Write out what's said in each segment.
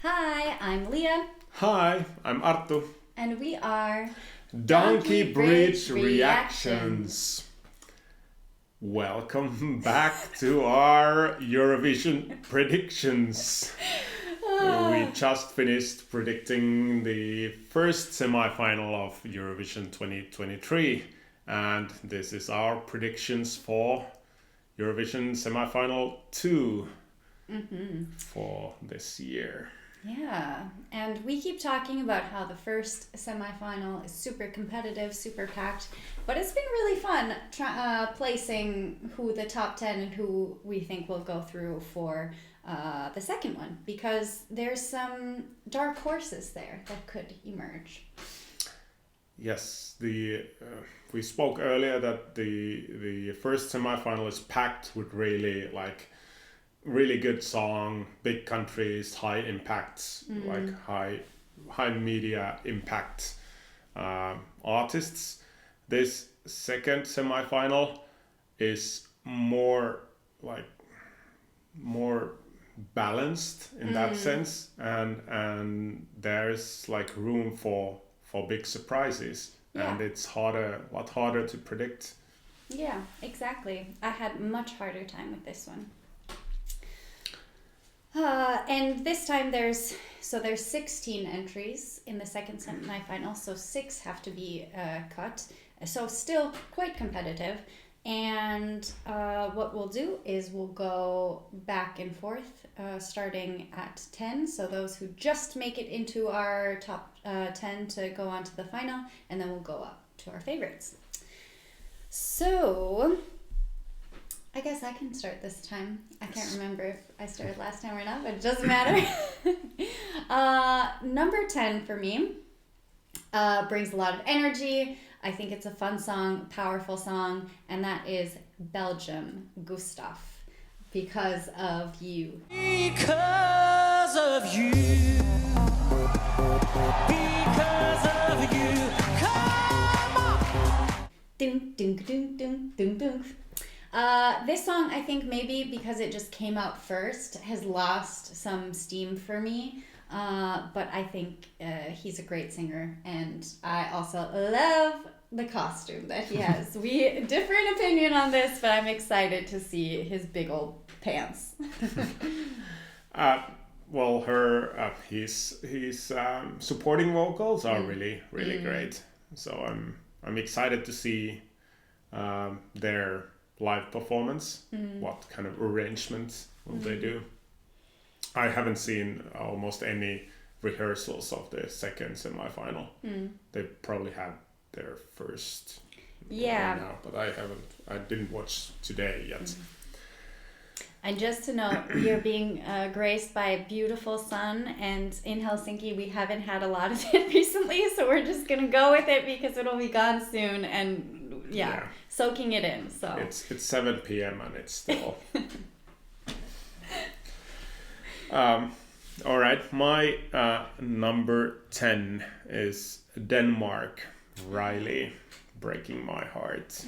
Hi, I'm Leah. Hi, I'm Arttu. And we are Donkey Bridge Reactions. Welcome back to our Eurovision predictions. We just finished predicting the first semi-final of Eurovision 2023, and this is our predictions for Eurovision semi-final 2 for this year. Yeah, and we keep talking about how the first semi-final is super competitive, super packed, but it's been really fun placing who the top 10 and who we think will go through for the second one, because there's some dark horses there that could emerge. Yes, we spoke earlier that the first semi-final is packed with really good song, big countries, high impact, like high media impact artists. This second semi-final is more balanced in that sense, and there's like room for big surprises, and it's a lot harder to predict. Yeah, exactly. I had much harder time with this one. And this time there's 16 entries in the second semi-final, so 6 have to be cut. So still quite competitive. And what we'll do is we'll go back and forth, starting at 10. So those who just make it into our top 10 to go on to the final, and then we'll go up to our favorites. So I guess I can start this time. I can't remember if I started last time or not, but it doesn't matter. Number 10 for me brings a lot of energy. I think it's a fun song, powerful song, and that is Belgium, Gustaph, Because of You. Because of you. Because of you. Come on! Ding, ding, ding, ding, ding, ding. This song, I think maybe because it just came out first, has lost some steam for me. But I think he's a great singer, and I also love the costume that he has. We different opinion on this, but I'm excited to see his big old pants. Well, his supporting vocals are really great. So I'm excited to see their live performance. What kind of arrangements will they do? I haven't seen almost any rehearsals of the second semi-final. They probably had their first now, but I didn't watch today yet. And just to note, we are being graced by a beautiful sun, and in Helsinki we haven't had a lot of it recently, so we're just gonna go with it because it'll be gone soon, and soaking it in. So it's 7 p.m. and it's still all right, my number 10 is Denmark, Reiley, Breaking My Heart.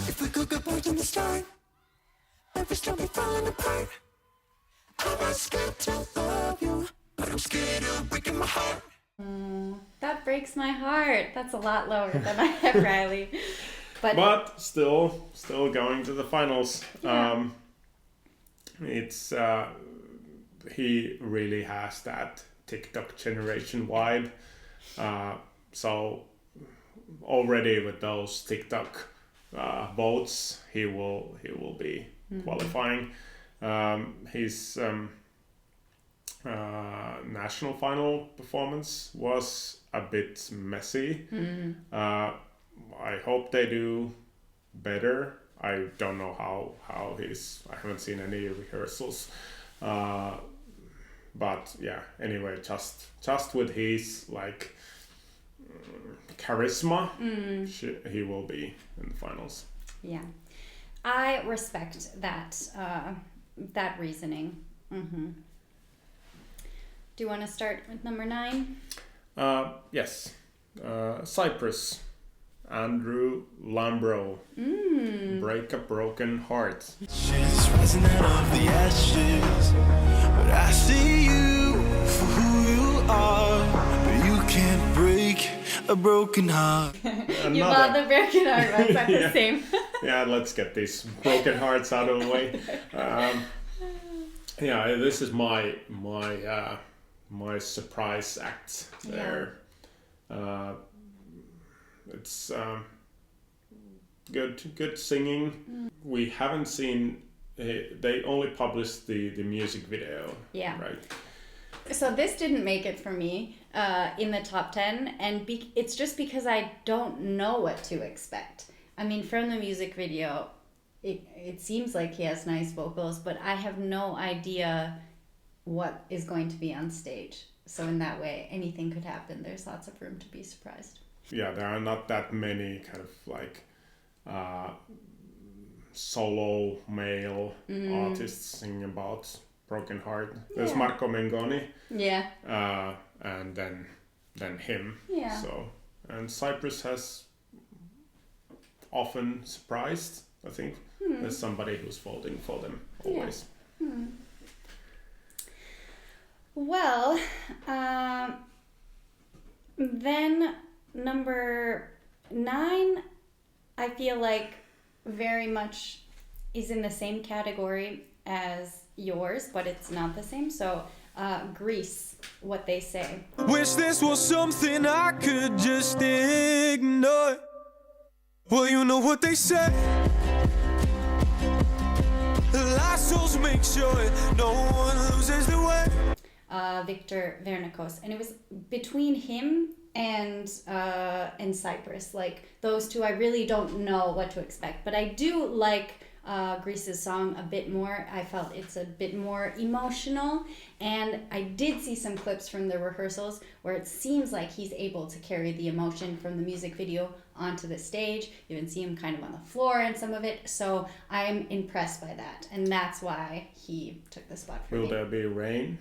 If we could get bored in the start, every storm be falling apart. I'm not scared to love you, but I'm scared of breaking my heart. That breaks my heart. That's a lot lower than I have Reiley. But still going to the finals. Yeah. It's he really has that TikTok generation vibe. So already with those TikTok votes, he will be qualifying. His national final performance was a bit messy. I hope they do better. I don't know how I haven't seen any rehearsals. But yeah, anyway, just with his like charisma, he will be in the finals. Yeah, I respect that reasoning. Do you want to start with number 9? Yes, Cyprus, Andrew Lambro. Break a Broken Heart. She's rising out of the ashes, but I see you for who you are. But you can't break a broken heart. You love the broken heart ones at the same. Yeah, let's get these broken hearts out of the way. Yeah, this is my surprise act there. It's good singing. We haven't seen. They only published the music video. Yeah. Right. So this didn't make it for me in the top 10, and it's just because I don't know what to expect. I mean, from the music video, it seems like he has nice vocals, but I have no idea what is going to be on stage. So in that way, anything could happen. There's lots of room to be surprised. Yeah, there are not that many kind of like solo male artists singing about broken heart. There's Marco Mengoni. Yeah. And then him. Yeah. So, and Cyprus has often surprised, I think. There's somebody who's voting for them always. Yeah. Well, then number 9, I feel like very much is in the same category as yours, but it's not the same. So Greece, What They Say. Wish this was something I could just ignore. Well, you know what they say. Lost souls make sure no one loses the way. Victor Vernicos, and it was between him and Cyprus. Like those two, I really don't know what to expect, but I do like Greece's song a bit more. I felt it's a bit more emotional, and I did see some clips from the rehearsals where it seems like he's able to carry the emotion from the music video onto the stage. You even see him kind of on the floor in some of it, so I'm impressed by that, and that's why he took the spot for me. Will there be rain?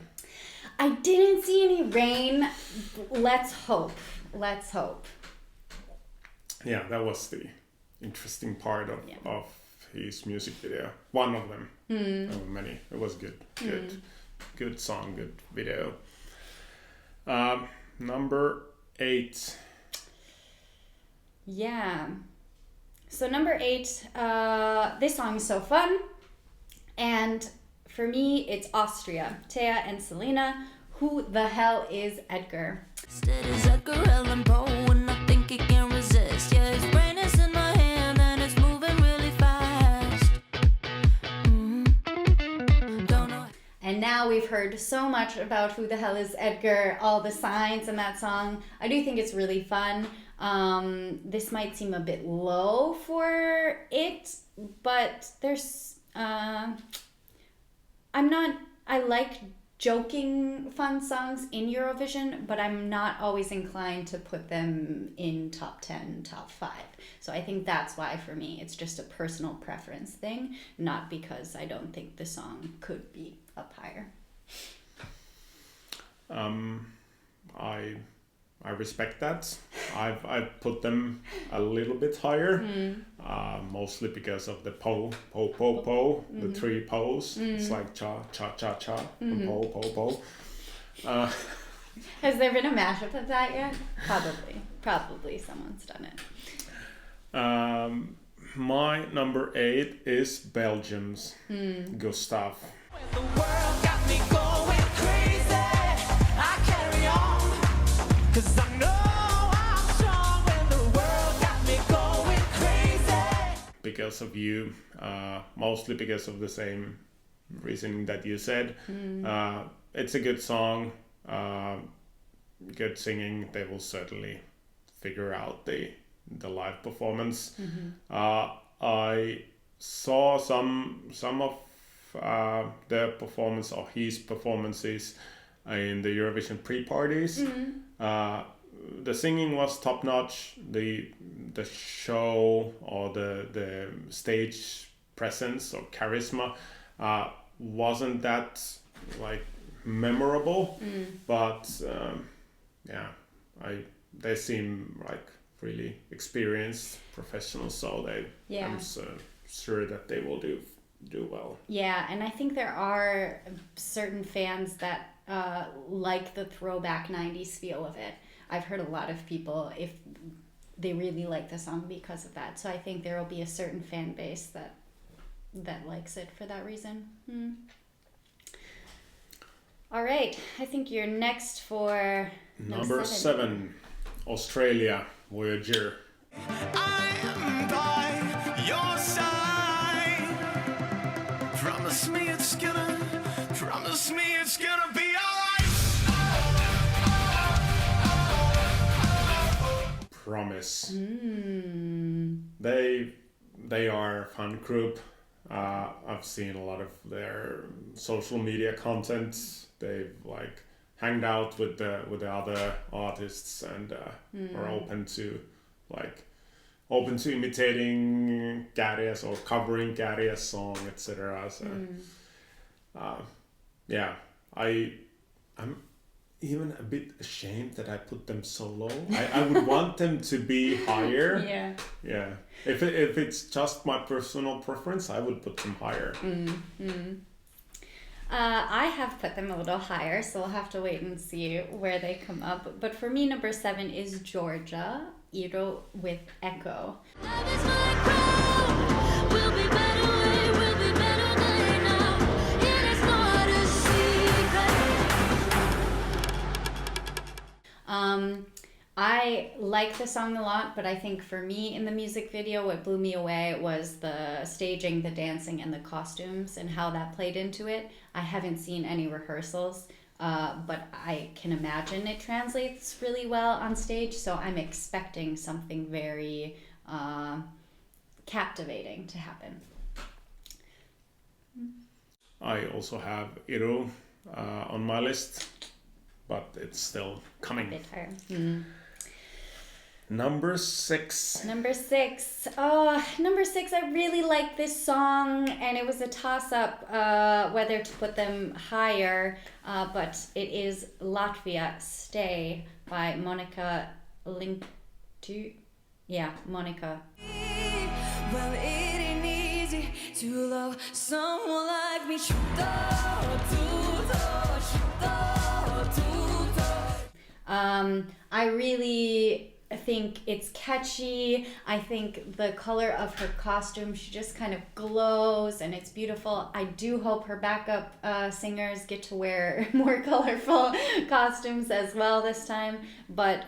I didn't see any rain. Let's hope. Yeah, that was the interesting part of his music video. One of them. There were many. It was good song, good video. Number 8. Yeah. So number 8, this song is so fun, and for me, it's Austria, Teya and Salena. Who the hell is Edgar? Is Edgar Allan Poe, and I think he can resist. Yeah, his brain is in my hand and it's moving really fast. Don't know. And now we've heard so much about who the hell is Edgar, all the signs in that song. I do think it's really fun. This might seem a bit low for it, but there's... I like joking fun songs in Eurovision, but I'm not always inclined to put them in top 10, top 5. So I think that's why for me it's just a personal preference thing, not because I don't think the song could be up higher. I respect that. I've put them a little bit higher, mostly because of the po, the 3 po's. It's like cha, cha, cha, cha, and po. Has there been a mashup of that yet? Probably someone's done it. My number 8 is Belgium's Gustaph. The world got me going crazy. I carry on, 'cause I know I'm strong when the world got me going crazy. Because of you, mostly because of the same reasoning that you said. It's a good song, good singing. They will certainly figure out the live performance. I saw some of their performance or his performances in the Eurovision pre-parties. The singing was top notch. The show or the stage presence or charisma wasn't that like memorable, but they seem like really experienced professionals, so I'm sure that they will do well. Yeah, and I think there are certain fans that like the throwback 90s feel of it. I've heard a lot of people, if they really like the song because of that. So I think there will be a certain fan base that likes it for that reason. All right, I think you're next for number 7, Australia, Voyager. I am by your side. Promise me it's gonna be alright. Promise. They are a fun group. I've seen a lot of their social media content. They've like hanged out with the other artists and are open to imitating Käärijä's or covering Käärijä's song, etc. So, I'm even a bit ashamed that I put them so low. I would want them to be higher. Yeah. If it's just my personal preference, I would put them higher. I have put them a little higher, so we'll have to wait and see where they come up. But for me, number 7 is Georgia, Iro with Echo. Love is my crown. We'll be better than now. It is not a secret. I like the song a lot, but I think for me in the music video, what blew me away was the staging, the dancing, and the costumes and how that played into it. I haven't seen any rehearsals, but I can imagine it translates really well on stage, so I'm expecting something very captivating to happen. I also have Iro on my list, but it's still coming. A bit higher. Number 6. Number 6. Number 6, I really like this song, and it was a toss-up whether to put them higher, but it is Latvia Stay by Monika Linkytė. Yeah, Monika. Well, it ain't easy to love someone like me. I really think it's catchy. I think the color of her costume, she just kind of glows and it's beautiful. I do hope her backup singers get to wear more colorful costumes as well this time. But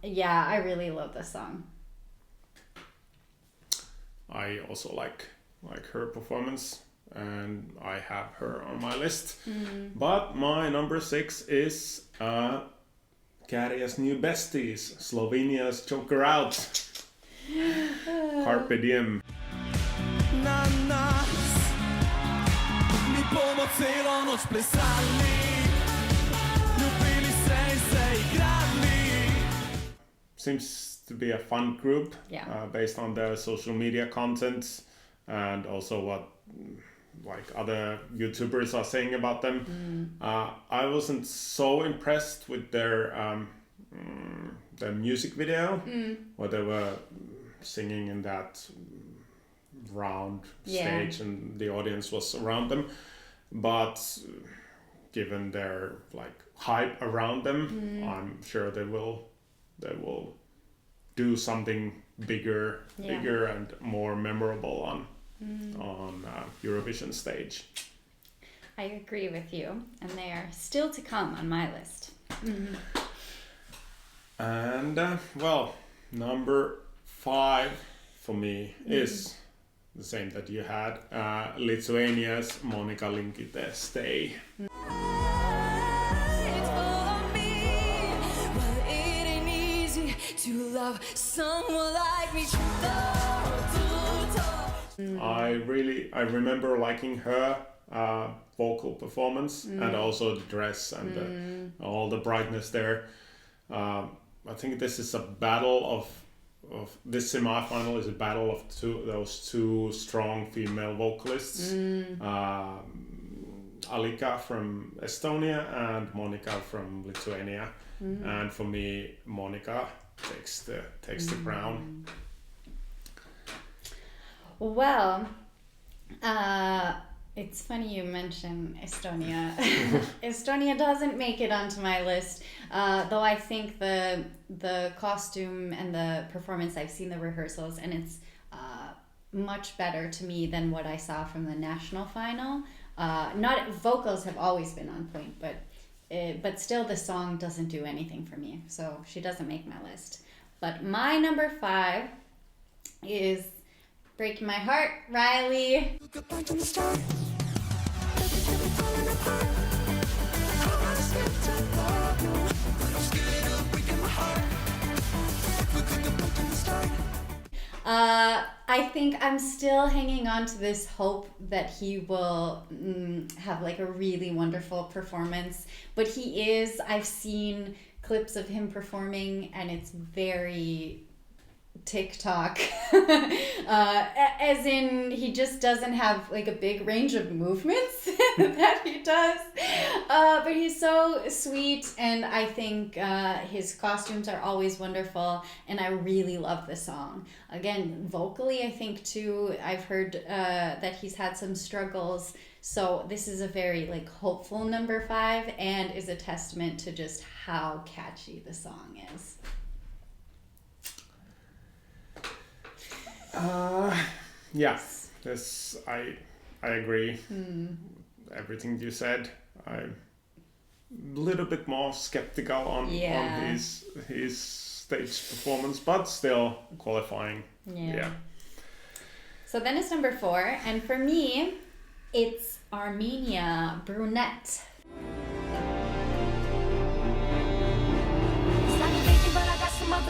yeah, I really love this song. I also like her performance, and I have her on my list. But my number 6 is Käärijä's new besties, Slovenia's Joker Out. Carpe Diem. Seems to be a fun group, based on their social media content and also what like other YouTubers are saying about them. I wasn't so impressed with their music video, where they were singing in that round stage and the audience was around them. But given their like hype around them, I'm sure they will do something bigger and more memorable on Eurovision stage. I agree with you, and they are still to come on my list. And well, number 5 for me is the same that you had, Lithuania's Monika Linkytė Stay. To love someone like me. I remember liking her vocal performance and also the dress and all the brightness there. I think this is a battle of this semi-final is a battle of those two strong female vocalists, Alika from Estonia and Monika from Lithuania. And for me, Monika takes the crown. Well, it's funny you mention Estonia. Estonia doesn't make it onto my list, though I think the costume and the performance, I've seen the rehearsals, and it's much better to me than what I saw from the national final. Not vocals have always been on point, but still the song doesn't do anything for me, so she doesn't make my list. But my number 5 is Breaking My Heart, Reiley. I think I'm still hanging on to this hope that he will have like a really wonderful performance. But I've seen clips of him performing and it's very TikTok. As in, he just doesn't have like a big range of movements that he does. But he's so sweet, and I think his costumes are always wonderful, and I really love the song. Again, vocally, I think too, I've heard that he's had some struggles. So this is a very like hopeful number 5, and is a testament to just how catchy the song is. Yeah, this I agree. Everything you said. I'm a little bit more skeptical on his stage performance, but still qualifying. Yeah. So then it's number 4, and for me, it's Armenia, Brunette.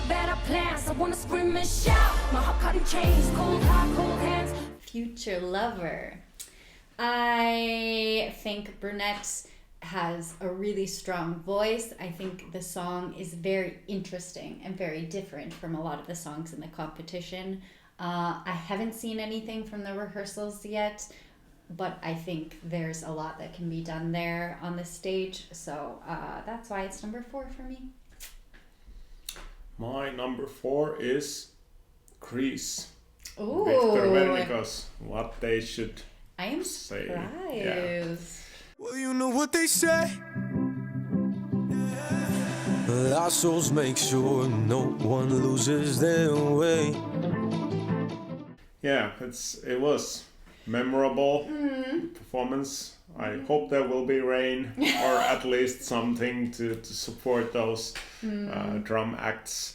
Better plans. I wanna scream and shout. My heart caught in chains, cold heart, cold hands. Future Lover. I think Brunette has a really strong voice. I think the song is very interesting and very different from a lot of the songs in the competition. I haven't seen anything from the rehearsals yet, but I think there's a lot that can be done there on the stage. So that's why it's number 4 for me. My number 4 is Greece. Ooh. Victor Vernicos. What they should I am say. surprised. Yeah. Well, you know what they say. Our souls make sure no one loses their way. Yeah, it was memorable performance. I hope there will be rain or at least something to support those drum acts.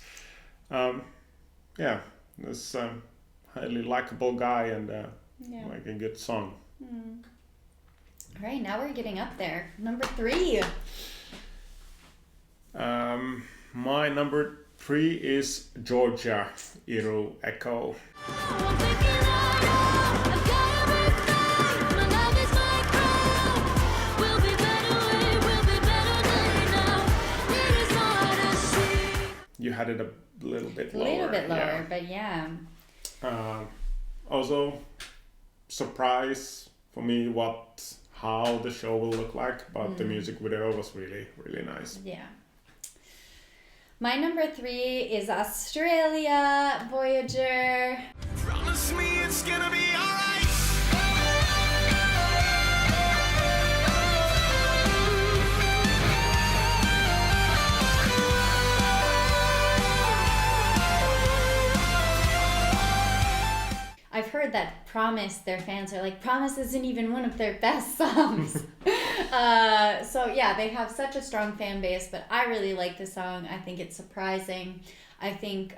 This highly likable guy and like a good song. All right, now we're getting up there. Number 3. My number 3 is Georgia, Iru Echo. You had it a little bit lower. A little bit lower, but yeah. Also, surprise for me how the show will look like, but the music video was really, really nice. Yeah. My number 3 is Australia, Voyager. Promise me it's gonna be alright. I've heard that Promise, their fans are like, Promise isn't even one of their best songs. So yeah, they have such a strong fan base, but I really like the song. I think it's surprising. I think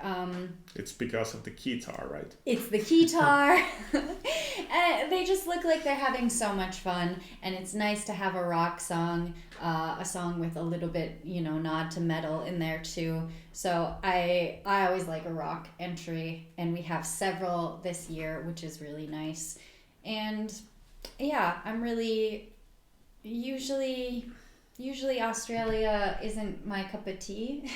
it's because of the guitar, right? It's the guitar. They just look like they're having so much fun, and it's nice to have a rock song, a song with a little bit, nod to metal in there too. So I always like a rock entry, and we have several this year, which is really nice. And yeah, I'm really Usually Australia isn't my cup of tea.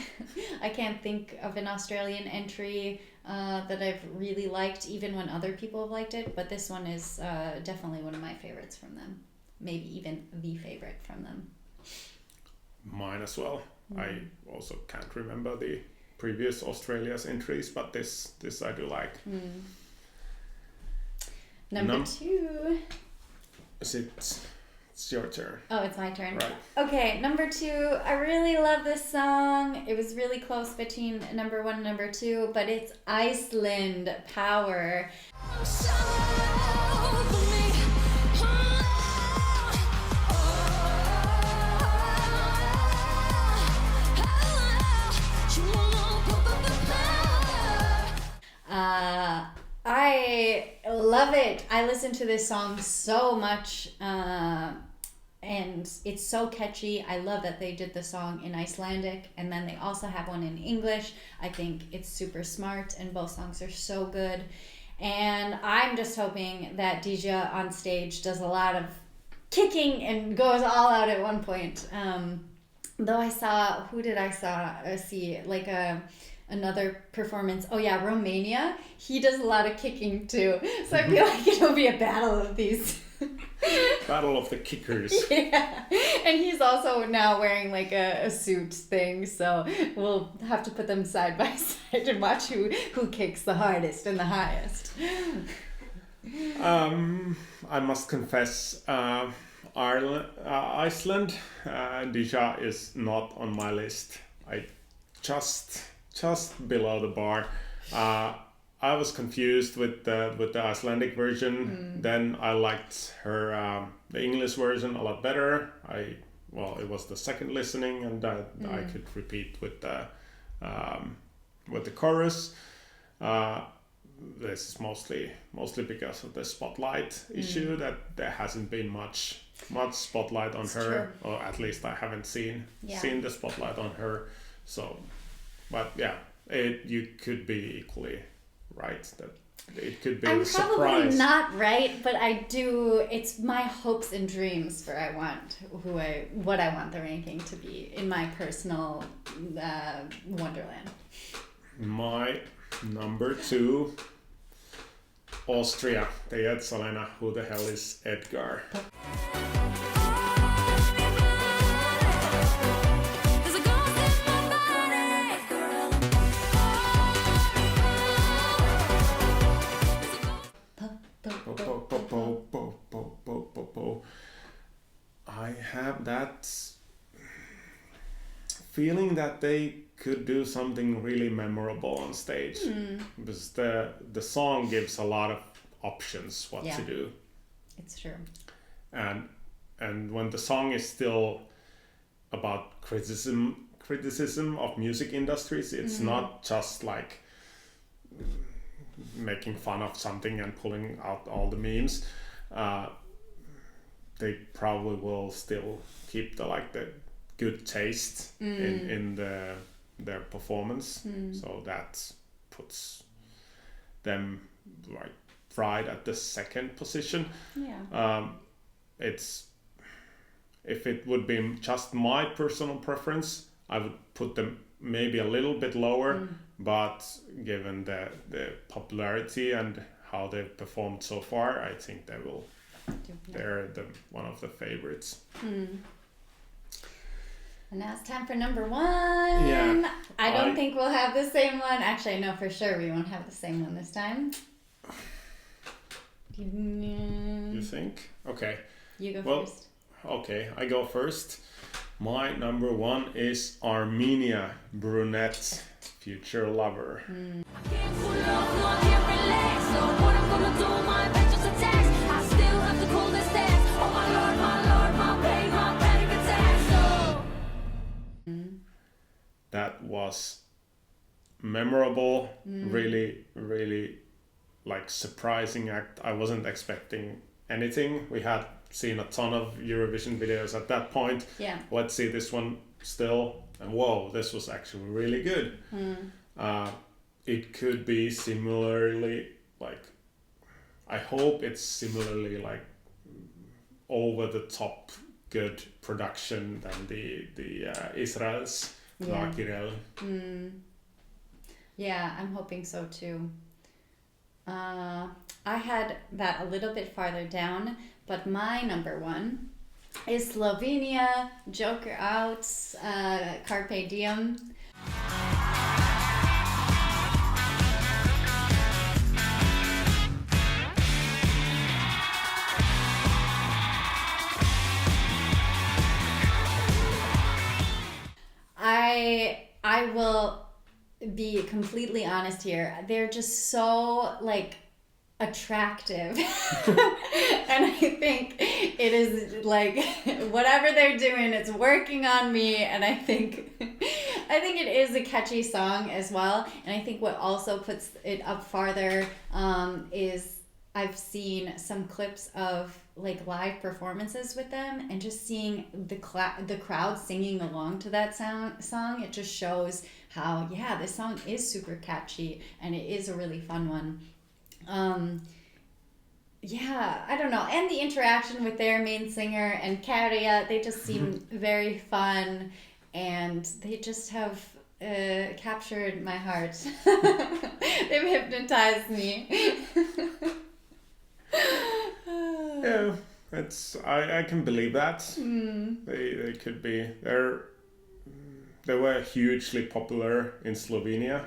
I can't think of an Australian entry that I've really liked, even when other people have liked it. But this one is definitely one of my favorites from them. Maybe even the favorite from them. Mine as well. I also can't remember the previous Australia's entries, but this I do like. Number 2. It's your turn. Oh, it's my turn. Right. Okay, number 2. I really love this song. It was really close between number 1 and number 2, but it's Iceland, Power. I love it. I listen to this song so much, and it's so catchy. I love that they did the song in Icelandic, and then they also have one in English. I think it's super smart, and both songs are so good. And I'm just hoping that Teya on stage does a lot of kicking and goes all out at one point. Though I saw, who did I see? Like another performance. Oh yeah, Romania. He does a lot of kicking too. So I feel like it'll be a battle of these. Battle of the kickers. Yeah. And he's also now wearing like a suit thing. So we'll have to put them side by side and watch who kicks the hardest and the highest. I must confess, Iceland, Teya is not on my list. I just below the bar. I was confused with the Icelandic version. Then I liked her the English version a lot better. It was the second listening, and I could repeat with the chorus. This is mostly because of the spotlight issue, that there hasn't been much spotlight on her, or at least I haven't seen the spotlight on her. So, but yeah, you could be equally right that it could be I'm a surprise. probably not right, but I do. It's my hopes and dreams for what I want the ranking to be in my personal wonderland. My number 2, Austria. Teya, Salena. Who the hell is Edgar? I have that feeling that they could do something really memorable on stage, because the song gives a lot of options what to do. It's true. And when the song is still about criticism of music industries, it's not just like making fun of something and pulling out all the memes. They probably will still keep the good taste in their performance. So that puts them right at the second position. It's, if it would be just my personal preference, I would put them maybe a little bit lower, but given the popularity and how they've performed so far, I think they're one of the favorites. And now it's time for number 1. Yeah, I don't think we'll have the same one. Actually, I know for sure we won't have the same one this time. You think? Okay. You go first. Okay, I go first. My number 1 is Armenia, Brunette, Future Lover. That was memorable, really, really surprising act. I wasn't expecting anything. We had seen a ton of Eurovision videos at that point. Yeah. Let's see this one still, and whoa, this was actually really good. It could be similarly I hope it's similarly over the top good production than the Israel's Nakirel. Yeah, I'm hoping so too. I had that a little bit farther down, but my number 1 is Slovenia, Joker Out, Carpe Diem. I will be completely honest here. They're just so like attractive. And I think it is like whatever they're doing, it's working on me. And I think it is a catchy song as well. And I think what also puts it up farther is I've seen some clips of like live performances with them, and just seeing the crowd singing along to that song. It just shows how, yeah, this song is super catchy and it is a really fun one. Yeah, I don't know. And the interaction with their main singer and Teya, they just seem very fun, and they just have captured my heart. They've hypnotized me. Yeah, I can believe that. They could be they were hugely popular in Slovenia.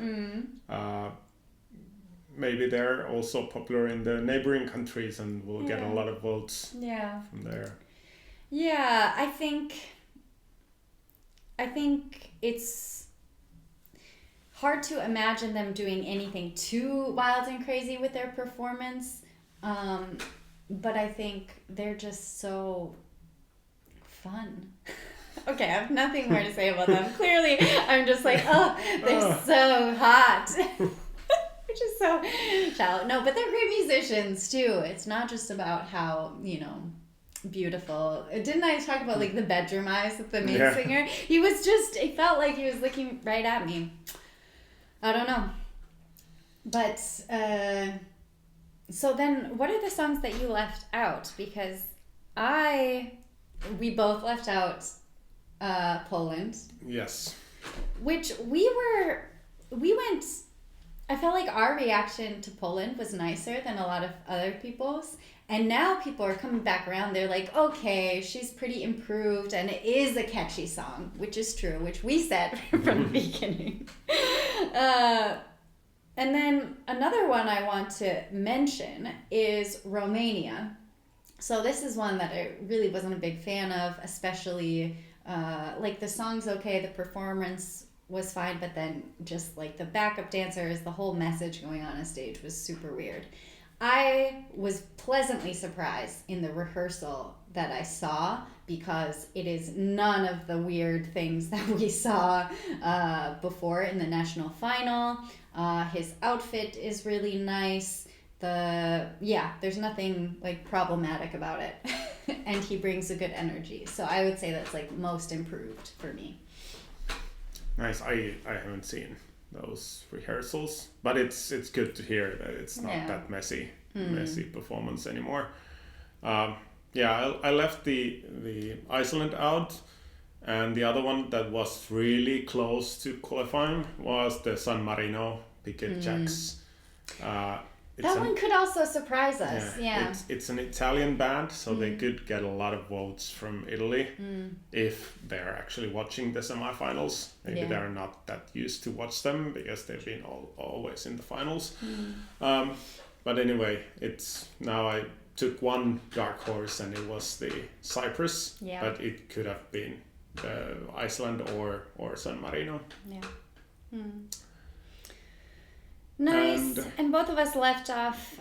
Maybe they're also popular in the neighboring countries and will get a lot of votes from there. Yeah, I think it's hard to imagine them doing anything too wild and crazy with their performance. But I think they're just so fun. Okay, I have nothing more to say about them. Clearly, I'm just like, oh, they're so hot. Which is so shallow. No, but they're great musicians too. It's not just about how, beautiful. Didn't I talk about like the bedroom eyes with the main singer? It felt like he was looking right at me. I don't know. But, so then what are the songs that you left out? Because we both left out Poland. Yes. Which I felt like our reaction to Poland was nicer than a lot of other people's. And now people are coming back around. They're like, okay, she's pretty improved. And it is a catchy song, which is true, which we said from the beginning. And then another one I want to mention is Romania. So this is one that I really wasn't a big fan of, especially like the song's okay, the performance was fine, but then just like the backup dancers, the whole message going on stage was super weird. I was pleasantly surprised in the rehearsal that I saw, because it is none of the weird things that we saw before in the national final. His outfit is really nice. There's nothing like problematic about it. And he brings a good energy. So I would say that's like most improved for me. Nice. I haven't seen those rehearsals, but it's good to hear that it's not that messy performance anymore. I left the Iceland out, and the other one that was really close to qualifying was the San Marino Piquet Jacks. That one could also surprise us. Yeah. It's an Italian band, so they could get a lot of votes from Italy if they're actually watching the semifinals. Maybe they're not that used to watch them because they've been always in the finals. But anyway, now I took one dark horse, and it was the Cyprus. Yeah. But it could have been Iceland or San Marino. Yeah. Nice. And both of us left off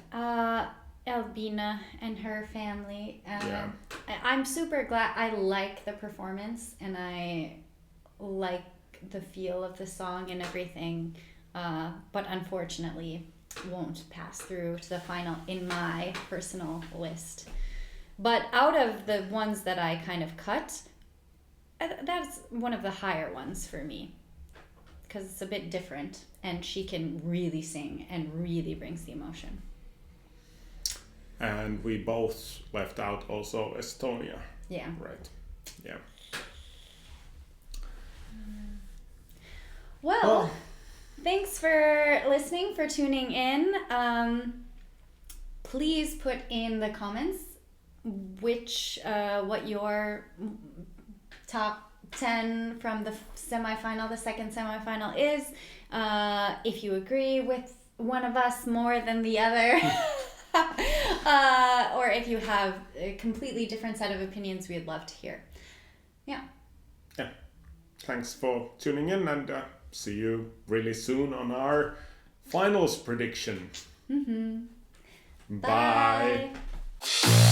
Albina and her family. I'm super glad. I like the performance, and I like the feel of the song and everything, but unfortunately won't pass through to the final in my personal list. But out of the ones that I kind of cut, that's one of the higher ones for me, because it's a bit different, and she can really sing and really brings the emotion. And we both left out also Estonia. Yeah. Right. Yeah. Well, thanks for listening, for tuning in. Please put in the comments what your top 10 from the semifinal, the second semifinal is. If you agree with one of us more than the other, or if you have a completely different set of opinions, we'd love to hear. Yeah. Thanks for tuning in, and see you really soon on our finals prediction. Mm-hmm. Bye. Bye.